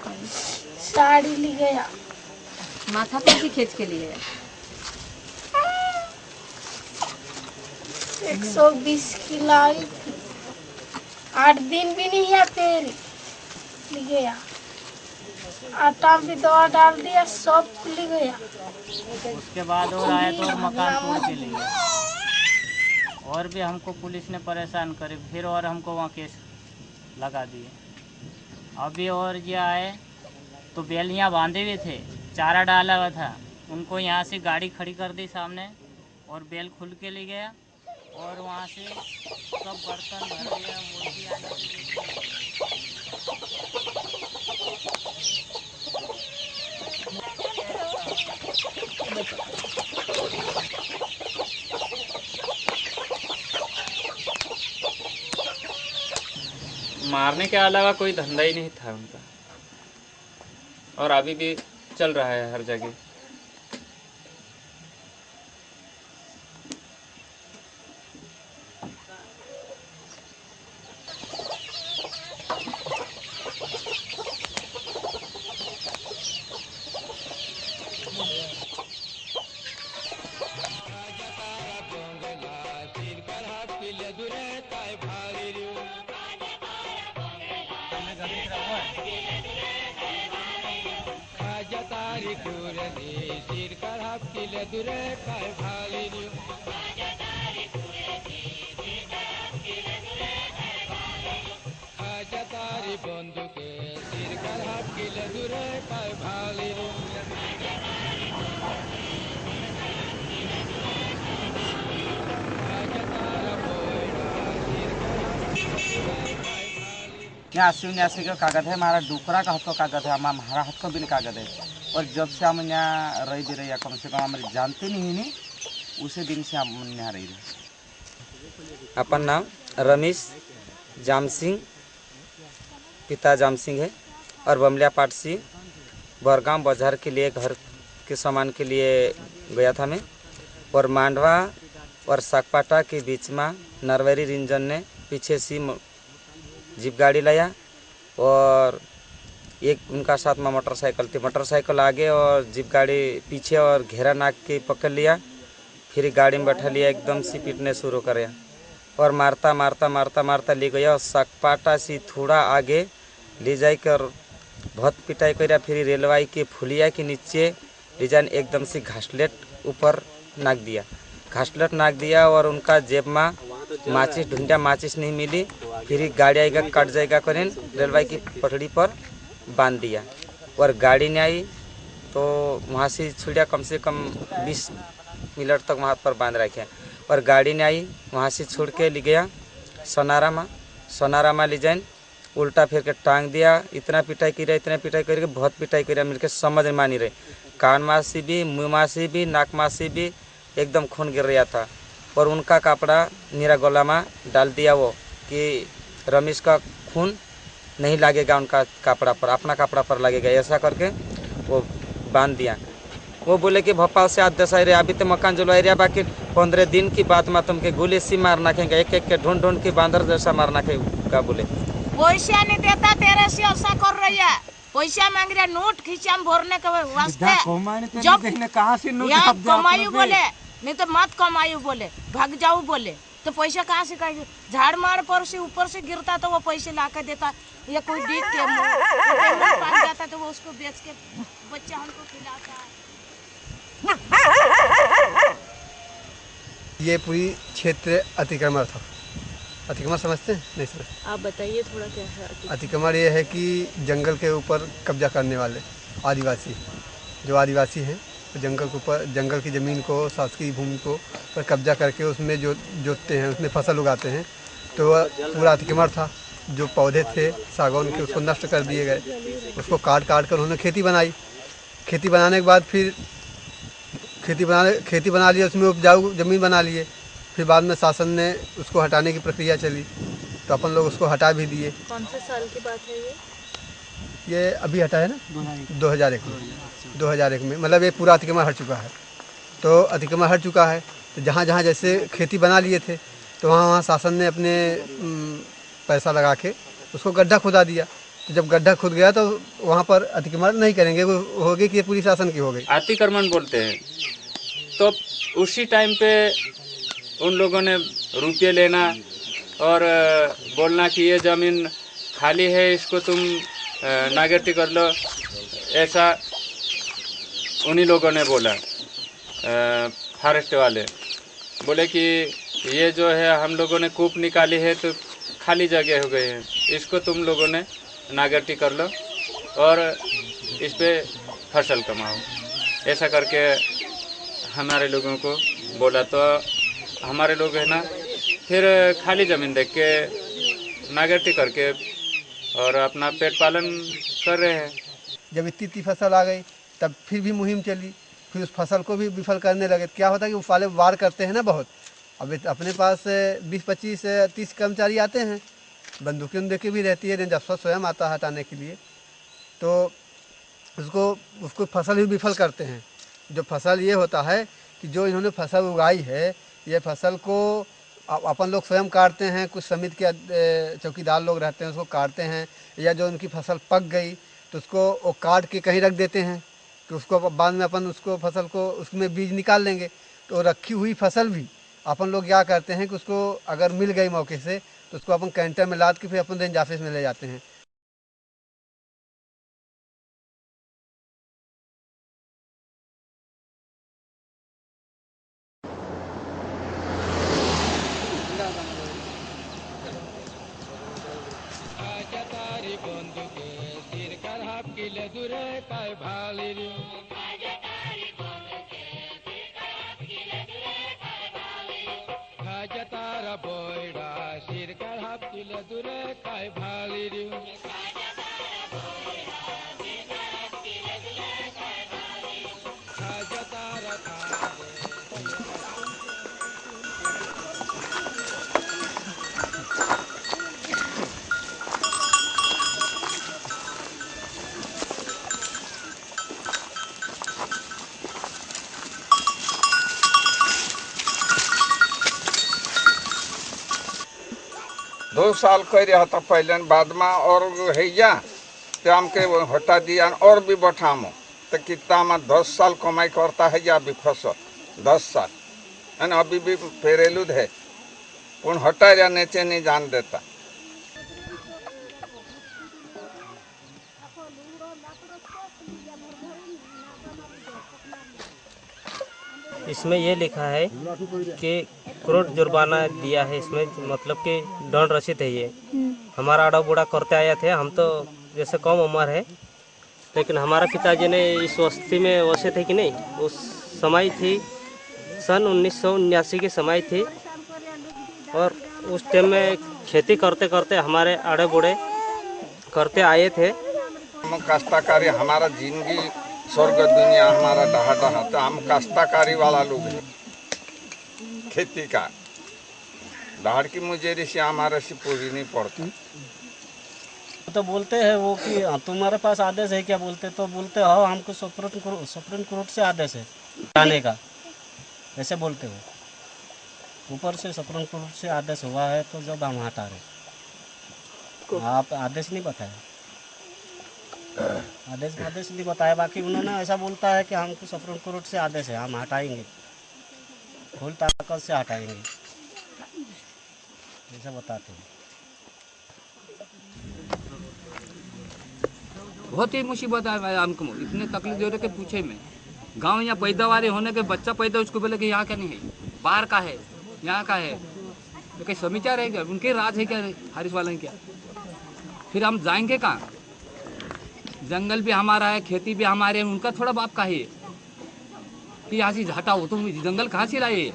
साड़ी ले गया, माथा पर भी खींच के लिए 120 की लाई थी, 8 दिन भी नहीं है फिर ले गया। आटा भी दवा डाल दिया, सब ले गया। उसके बाद और आया तो और मकान तोड़ के लिए और भी हमको पुलिस ने परेशान करे, फिर और हमको वहाँ केस लगा दिए। अभी और ये आए तो बैल यहाँ बांधे हुए थे, चारा डाला हुआ था, उनको यहाँ से गाड़ी खड़ी कर दी सामने और बैल खुल के ले गया और वहाँ से सब बर्तन भर दिया, मुर्गी आने मारने के अलावा कोई धंधा ही नहीं था उनका, और अभी भी चल रहा है हर जगह। यहाँ 80-79 का कागज है, हमारा डुकरा का हाथ का कागज है, हमारा हाथ का भी कागज है। और जब से हम यहाँ रही भी रही, कम से कम हमारे जानते नहीं उसी दिन से हम यहाँ रही रहे। अपन नाम रमेश जाम सिंह, पिता जाम सिंह है, और बमलिया पाट से बरगाम बाजार के लिए घर के सामान के लिए गया था मैं। और मांडवा और सागपाटा के बीच में नरवरी रिंजन ने पीछे से जीप गाड़ी लाया और एक उनका साथ में मोटरसाइकिल थी, मोटरसाइकिल आगे और जीप गाड़ी पीछे, और घेरा नाक के पकड़ लिया, फिर गाड़ी में बैठा लिया, एकदम से पीटने शुरू कराया और मारता मारता मारता मारता ले गया। और सागपाटा से थोड़ा आगे ले जाकर बहुत पिटाई करा, फिर रेलवाई के फुलिया के नीचे ले जाने एकदम से घासलेट ऊपर नाक दिया, घासलेट नाक दिया। और उनका जेब में माचिस ढूंढा, माचिस नहीं मिली, फिर गाड़ी आएगा कट जाएगा करें रेलवाई की पटड़ी पर बांध दिया। और गाड़ी नहीं आई तो वहाँ से छुड़ा, कम से कम 20 मिनट तक वहाँ पर बांध रखे। और गाड़ी नहीं आई, वहाँ से छोड़ के ले गया सोनारा में ले जाए, उल्टा फिर के टांग दिया। इतना पिटाई किया, इतना पिटाई करके बहुत पिटाई किया, मिलकर समझ में नहीं रहे। कान में से भी, मुँह में से भी, नाक में से भी एकदम खून गिर रहा था। और उनका कपड़ा मेरा गला में डाल दिया, वो कि रमेश का खून नहीं लगेगा उनका कपड़ा पर, अपना कपड़ा पर लगेगा, ऐसा करके वो बांध दिया। वो बोले कि भोपाल से 8-10 आ रहे, अभी तो मकान जलवा रहा, बाकी 15 दिन की बात में तुमके गोली से मार नाखेंगे, एक एक के ढूंढ ढूंढ के बांदर जैसा मार नाखेगा। बोले पैसा नहीं देता, तेरे से ऐसा कर रही है, पैसा मांग रहा, नोट खींचा भरने के वास्ते। जब कहाँ से नोट कमायू बोले, नहीं तो मत कमायू बोले, भाग जाऊ बोले, तो पैसा कहाँ से कहेंगे? झाड़ मार पर से ऊपर से गिरता तो वो पैसे ला के देता, या कोई डीग के पास जाता तो वो उसको बेच के बच्चा हमको खिलाता है। ये पूरी क्षेत्र अतिक्रमण था। अतिक्रमण समझते हैं? नहीं समझते? आप बताइए थोड़ा क्या है अतिक्रमण ये है कि जंगल के ऊपर कब्जा करने वाले आदिवासी, जो आदिवासी हैं, तो जंगल के ऊपर, जंगल की ज़मीन को, शासकीय भूमि को पर कब्जा करके उसमें जो जोतते हैं, उसमें फसल उगाते हैं। तो वह पूरा अतिक्रमण था। जो पौधे थे सागौन के, उसको नष्ट कर दिए गए, उसको काट काट कर उन्होंने खेती बनाई। खेती बनाने के बाद फिर खेती बना लिया, उसमें उपजाऊ ज़मीन बना लिए। फिर बाद में शासन ने उसको हटाने की प्रक्रिया चली, तो अपन लोग उसको हटा भी दिए। कौन से साल की बात है ये अभी हटा है ना, 2001 में, मतलब ये पूरा अतिक्रमण हट चुका है। तो अतिक्रमण हट चुका है, तो जहाँ जहाँ जैसे खेती बना लिए थे, तो वहाँ शासन ने अपने पैसा लगा के उसको गड्ढा खुदा दिया। तो जब गड्ढा खुद गया तो वहाँ पर अतिक्रमण नहीं करेंगे, वो होगी कि ये पूरी शासन की हो गई। अतिक्रमण बोलते हैं। तो उसी टाइम पे उन लोगों ने रुपये लेना और बोलना कि ये ज़मीन खाली है, इसको तुम नागरिकता कर लो, ऐसा उन्हीं लोगों ने बोला। फॉरेस्ट वाले बोले कि ये जो है हम लोगों ने कूप निकाली है तो खाली जगह हो गई है, इसको तुम लोगों ने नागरिकता कर लो और इस पे फसल कमाओ। ऐसा करके हमारे लोगों को बोला तो हमारे लोग है ना फिर खाली ज़मीन देख के नागरिकता करके और अपना पेट पालन कर रहे हैं। जब इतनी फसल आ गई तब फिर भी मुहिम चली, फिर उस फसल को भी विफल करने लगे। क्या होता है कि वो वाले वार करते हैं ना बहुत। अब अपने पास 20, 25, 30 कर्मचारी आते हैं, बंदूकें उनकी भी रहती है, रेंज अफसर स्वयं आता है हटाने के लिए, तो उसको फसल ही विफल करते हैं। जो फसल ये होता है कि जो इन्होंने फसल उगाई है, ये फसल को अपन लोग स्वयं काटते हैं, कुछ समिति के चौकीदार लोग रहते हैं उसको काटते हैं, या जो उनकी फसल पक गई तो उसको वो काट के कहीं रख देते हैं कि उसको बाद में अपन उसको फसल को उसमें बीज निकाल लेंगे। तो रखी हुई फसल भी अपन लोग क्या करते हैं कि उसको अगर मिल गई मौके से तो उसको अपन कैंटर में लाद के फिर अपन रेंज ऑफिस में ले जाते हैं। दो साल कर रहा था पहले, बाद में और हैया शाम के हटा दिया और भी बैठामो तो कितना में 10 साल कमाई करता है या भी फसल 10 साल है ना, अभी भी फेरेलूद है पुन हटा या नीचे नहीं जान देता। इसमें ये लिखा है कि करोड़ जुर्माना दिया है, इसमें मतलब कि दंड रसीद है। ये हमारा आड़ा बूढ़ा करते आए थे, हम तो जैसे कम उम्र है, लेकिन हमारा पिताजी ने इस वस्ती में वसे थे कि नहीं, उस समय थी सन 1979 की समय थी, और उस टाइम में खेती करते करते हमारे आड़े बूढ़े करते आए थे। हम काश्तकारी, हमारा जिंदगी स्वर्ग दुनिया हमारा डहा तो हम काश्तकारी वाला लोग हैं, खेती का दाढ़ की मुझेरी से हमारे से पूरी नहीं पड़ती। तो बोलते हैं वो कि तुम्हारे पास आदेश है क्या, बोलते तो बोलते हो हमको सुप्रीम कोर्ट से आदेश है जाने का, ऐसे बोलते हो। ऊपर से सुप्रीम कोर्ट से आदेश हुआ है तो जब हम हटा रहे, आप आदेश नहीं बताया, आदेश नहीं बताया। बाकी उन्होंने ऐसा बोलता है कि हमको सुप्रीम कोर्ट से आदेश है, हम हटाएंगे, फुल ताकत से हटाएंगे, ऐसा बताते हैं। बहुत ही मुसीबत है हमको, इतने तकलीफ दे रहे कि पूछे में। गांव यहाँ पैदावारी होने के बच्चा पैदा, उसको बोले कि यहाँ का नहीं है, बाहर का है, यहाँ का है, तो कहीं समाचार है क्या, उनके राज है क्या हारिस वाले क्या। फिर हम जाएंगे कहाँ, जंगल भी हमारा है, खेती भी हमारे है, उनका थोड़ा बाप का है कि यहाँ से हटाओ, तुम जंगल कहाँ से लाए।